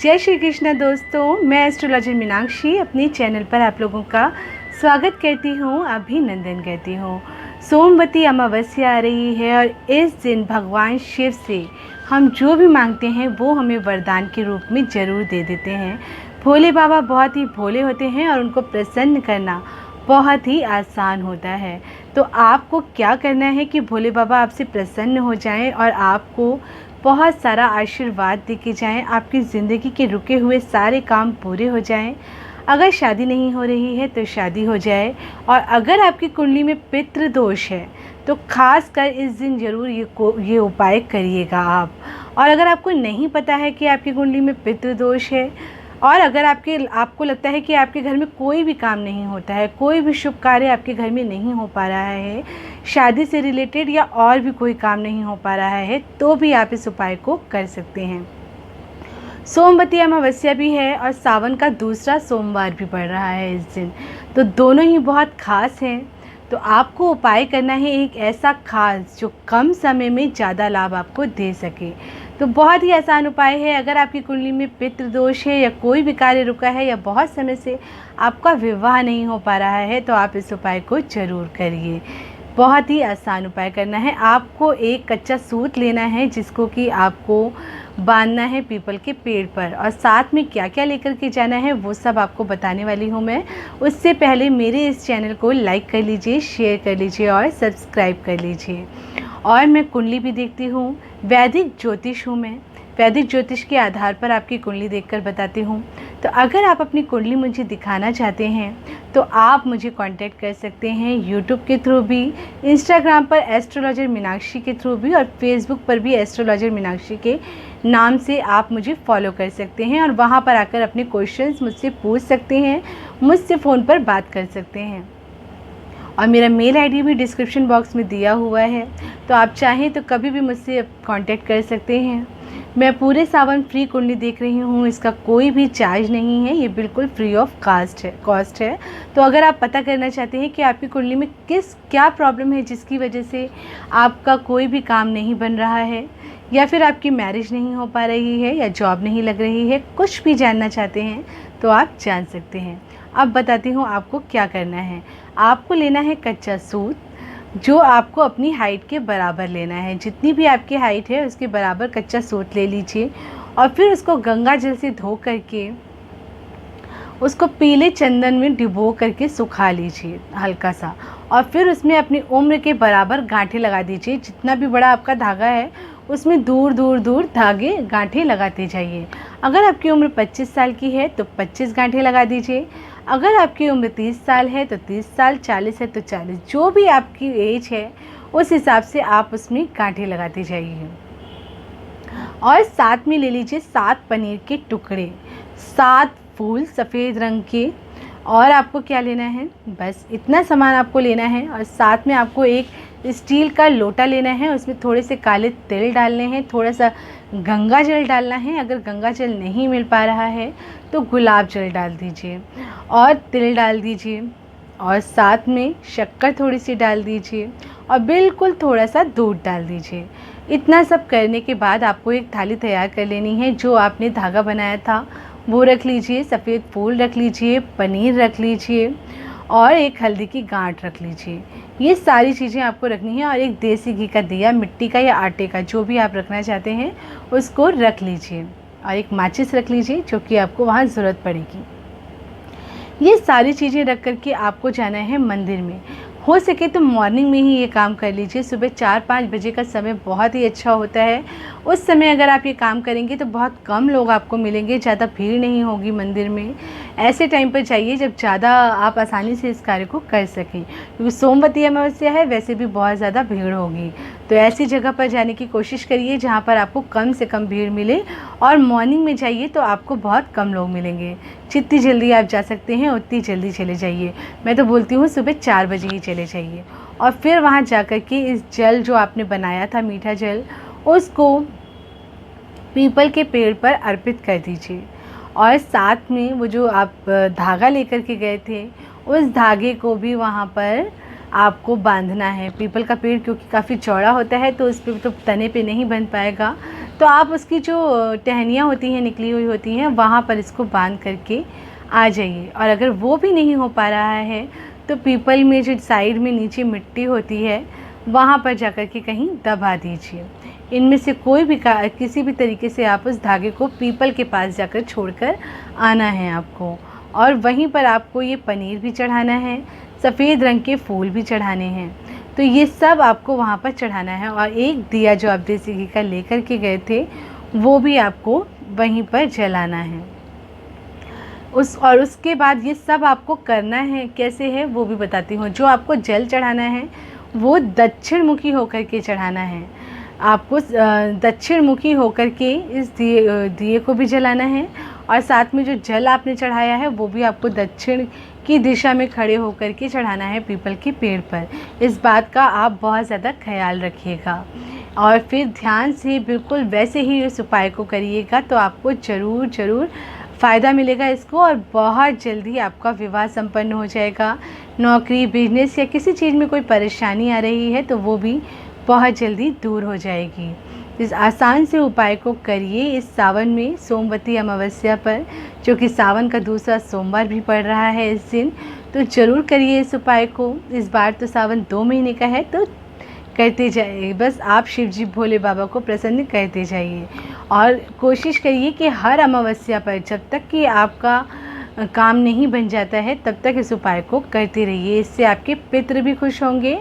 जय श्री कृष्ण दोस्तों, मैं एस्ट्रोलॉजर मीनाक्षी अपने चैनल पर आप लोगों का स्वागत करती हूँ, अभिनंदन करती हूँ। सोमवती अमावस्या आ रही है और इस दिन भगवान शिव से हम जो भी मांगते हैं वो हमें वरदान के रूप में ज़रूर दे देते हैं। भोले बाबा बहुत ही भोले होते हैं और उनको प्रसन्न करना बहुत ही आसान होता है। तो आपको क्या करना है कि भोले बाबा आपसे प्रसन्न हो जाएं और आपको बहुत सारा आशीर्वाद देके जाएं, आपकी ज़िंदगी के रुके हुए सारे काम पूरे हो जाएं। अगर शादी नहीं हो रही है तो शादी हो जाए, और अगर आपकी कुंडली में पितृ दोष है तो ख़ास कर इस दिन ज़रूर ये उपाय करिएगा आप। और अगर आपको नहीं पता है कि आपकी कुंडली में पितृ दोष है, और अगर आपको लगता है कि आपके घर में कोई भी काम नहीं होता है, कोई भी शुभ कार्य आपके घर में नहीं हो पा रहा है, शादी से रिलेटेड या और भी कोई काम नहीं हो पा रहा है, तो भी आप इस उपाय को कर सकते हैं। सोमवती अमावस्या भी है और सावन का दूसरा सोमवार भी पड़ रहा है इस दिन, तो दोनों ही बहुत ख़ास हैं। तो आपको उपाय करना है एक ऐसा खास जो कम समय में ज़्यादा लाभ आपको दे सके। तो बहुत ही आसान उपाय है। अगर आपकी कुंडली में पितृ दोष है या कोई भी कार्य रुका है या बहुत समय से आपका विवाह नहीं हो पा रहा है, तो आप इस उपाय को ज़रूर करिए। बहुत ही आसान उपाय करना है। आपको एक कच्चा सूत लेना है जिसको कि आपको बांधना है पीपल के पेड़ पर, और साथ में क्या क्या लेकर के जाना है वो सब आपको बताने वाली हूँ मैं। उससे पहले मेरे इस चैनल को लाइक कर लीजिए, शेयर कर लीजिए और सब्सक्राइब कर लीजिए। और मैं कुंडली भी देखती हूँ, वैदिक ज्योतिष हूँ मैं। वैदिक ज्योतिष के आधार पर आपकी कुंडली देखकर बताती हूँ। तो अगर आप अपनी कुंडली मुझे दिखाना चाहते हैं तो आप मुझे कांटेक्ट कर सकते हैं यूट्यूब के थ्रू भी, इंस्टाग्राम पर एस्ट्रोलॉजर मीनाक्षी के थ्रू भी, और फेसबुक पर भी एस्ट्रोलॉजर मीनाक्षी के नाम से आप मुझे फॉलो कर सकते हैं। और वहाँ पर आकर अपने क्वेश्चंस मुझसे पूछ सकते हैं, मुझसे फ़ोन पर बात कर सकते हैं। और मेरा मेल आईडी भी डिस्क्रिप्शन बॉक्स में दिया हुआ है, तो आप चाहें तो कभी भी मुझसे कांटेक्ट कर सकते हैं। मैं पूरे सावन फ्री कुंडली देख रही हूँ, इसका कोई भी चार्ज नहीं है, ये बिल्कुल फ्री ऑफ कॉस्ट है। तो अगर आप पता करना चाहते हैं कि आपकी कुंडली में क्या प्रॉब्लम है जिसकी वजह से आपका कोई भी काम नहीं बन रहा है, या फिर आपकी मैरिज नहीं हो पा रही है, या जॉब नहीं लग रही है, कुछ भी जानना चाहते हैं तो आप जान सकते हैं। अब बताती हूँ आपको क्या करना है। आपको लेना है कच्चा सूत, जो आपको अपनी हाइट के बराबर लेना है। जितनी भी आपकी हाइट है उसके बराबर कच्चा सूत ले लीजिए, और फिर उसको गंगा जल से धो करके उसको पीले चंदन में डिबो करके सुखा लीजिए हल्का सा, और फिर उसमें अपनी उम्र के बराबर गांठें लगा दीजिए। जितना भी बड़ा आपका धागा है उसमें दूर दूर दूर धागे गांठें लगाते जाइए। अगर आपकी उम्र 25 साल की है तो 25 गांठें लगा दीजिए। अगर आपकी उम्र 30 साल है तो 30 साल, 40 है तो 40, जो भी आपकी एज है उस हिसाब से आप उसमें गांठें लगाते जाइए। और साथ में ले लीजिए 7 पनीर के टुकड़े, 7 फूल सफ़ेद रंग के। और आपको क्या लेना है, बस इतना सामान आपको लेना है। और साथ में आपको एक स्टील का लोटा लेना है, उसमें थोड़े से काले तिल डालने हैं, थोड़ा सा गंगा जल डालना है। अगर गंगा जल नहीं मिल पा रहा है तो गुलाब जल डाल दीजिए, और तिल डाल दीजिए, और साथ में शक्कर थोड़ी सी डाल दीजिए, और बिल्कुल थोड़ा सा दूध डाल दीजिए। इतना सब करने के बाद आपको एक थाली तैयार कर लेनी है। जो आपने धागा बनाया था वो रख लीजिए, सफ़ेद फूल रख लीजिए, पनीर रख लीजिए, और एक हल्दी की गांठ रख लीजिए। ये सारी चीज़ें आपको रखनी है। और एक देसी घी का दिया, मिट्टी का या आटे का, जो भी आप रखना चाहते हैं उसको रख लीजिए, और एक माचिस रख लीजिए जो कि आपको वहाँ ज़रूरत पड़ेगी। ये सारी चीज़ें रख कर के आपको जाना है मंदिर में। हो सके तो मॉर्निंग में ही ये काम कर लीजिए। सुबह 4-5 बजे का समय बहुत ही अच्छा होता है। उस समय अगर आप ये काम करेंगे तो बहुत कम लोग आपको मिलेंगे, ज़्यादा भीड़ नहीं होगी मंदिर में। ऐसे टाइम पर जाइए जब ज़्यादा आप आसानी से इस कार्य को कर सकें, क्योंकि सोमवती अमावस्या है, वैसे भी बहुत ज़्यादा भीड़ होगी। तो ऐसी जगह पर जाने की कोशिश करिए जहाँ पर आपको कम से कम भीड़ मिले, और मॉर्निंग में जाइए तो आपको बहुत कम लोग मिलेंगे। जितनी जल्दी आप जा सकते हैं उतनी जल्दी चले जाइए। मैं तो बोलती हूँ सुबह 4 बजे ही चले जाइए। और फिर वहाँ जाकर के इस जल जो आपने बनाया था, मीठा जल, उसको पीपल के पेड़ पर अर्पित कर दीजिए। और साथ में वो जो आप धागा लेकर के गए थे उस धागे को भी वहाँ पर आपको बांधना है। पीपल का पेड़ क्योंकि काफ़ी चौड़ा होता है तो उस पर तो तने पे नहीं बंध पाएगा, तो तो आप उसकी जो टहनियाँ होती हैं, निकली हुई होती हैं, वहाँ पर इसको बांध करके आ जाइए। और अगर वो भी नहीं हो पा रहा है तो पीपल में जो साइड में नीचे मिट्टी होती है वहाँ पर जाकर के कहीं दबा दीजिए। इनमें से कोई भी किसी भी तरीके से आप उस धागे को पीपल के पास जाकर छोड़कर आना है आपको। और वहीं पर आपको ये पनीर भी चढ़ाना है, सफ़ेद रंग के फूल भी चढ़ाने हैं। तो ये सब आपको वहाँ पर चढ़ाना है। और एक दिया जो आप देसी घी का लेकर के गए थे वो भी आपको वहीं पर जलाना है। उसके बाद ये सब आपको करना है, कैसे है वो भी बताती हूँ। जो आपको जल चढ़ाना है वो दक्षिण मुखी होकर के चढ़ाना है। आपको दक्षिण मुखी होकर के इस दिए को भी जलाना है, और साथ में जो जल आपने चढ़ाया है वो भी आपको दक्षिण की दिशा में खड़े होकर के चढ़ाना है पीपल के पेड़ पर। इस बात का आप बहुत ज़्यादा ख्याल रखिएगा और फिर ध्यान से बिल्कुल वैसे ही इस उपाय को करिएगा तो आपको ज़रूर फ़ायदा मिलेगा इसको, और बहुत जल्दी आपका विवाह संपन्न हो जाएगा। नौकरी, बिजनेस या किसी चीज़ में कोई परेशानी आ रही है तो वो भी बहुत जल्दी दूर हो जाएगी। इस आसान से उपाय को करिए इस सावन में, सोमवती अमावस्या पर, जो कि सावन का दूसरा सोमवार भी पड़ रहा है इस दिन। तो ज़रूर करिए इस उपाय को। इस बार तो सावन 2 महीने का है तो करते जाइए। बस आप शिव जी भोले बाबा को प्रसन्न करते जाइए और कोशिश करिए कि हर अमावस्या पर, जब तक कि आपका काम नहीं बन जाता है तब तक इस उपाय को करते रहिए। इससे आपके पितृ भी खुश होंगे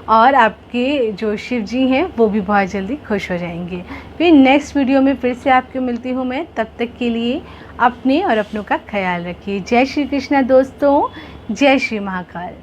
और आपके जो शिव जी हैं वो भी बहुत जल्दी खुश हो जाएंगे। फिर नेक्स्ट वीडियो में फिर से आपको मिलती हूँ मैं। तब तक के लिए अपने और अपनों का ख्याल रखिए। जय श्री कृष्णा दोस्तों, जय श्री महाकाल।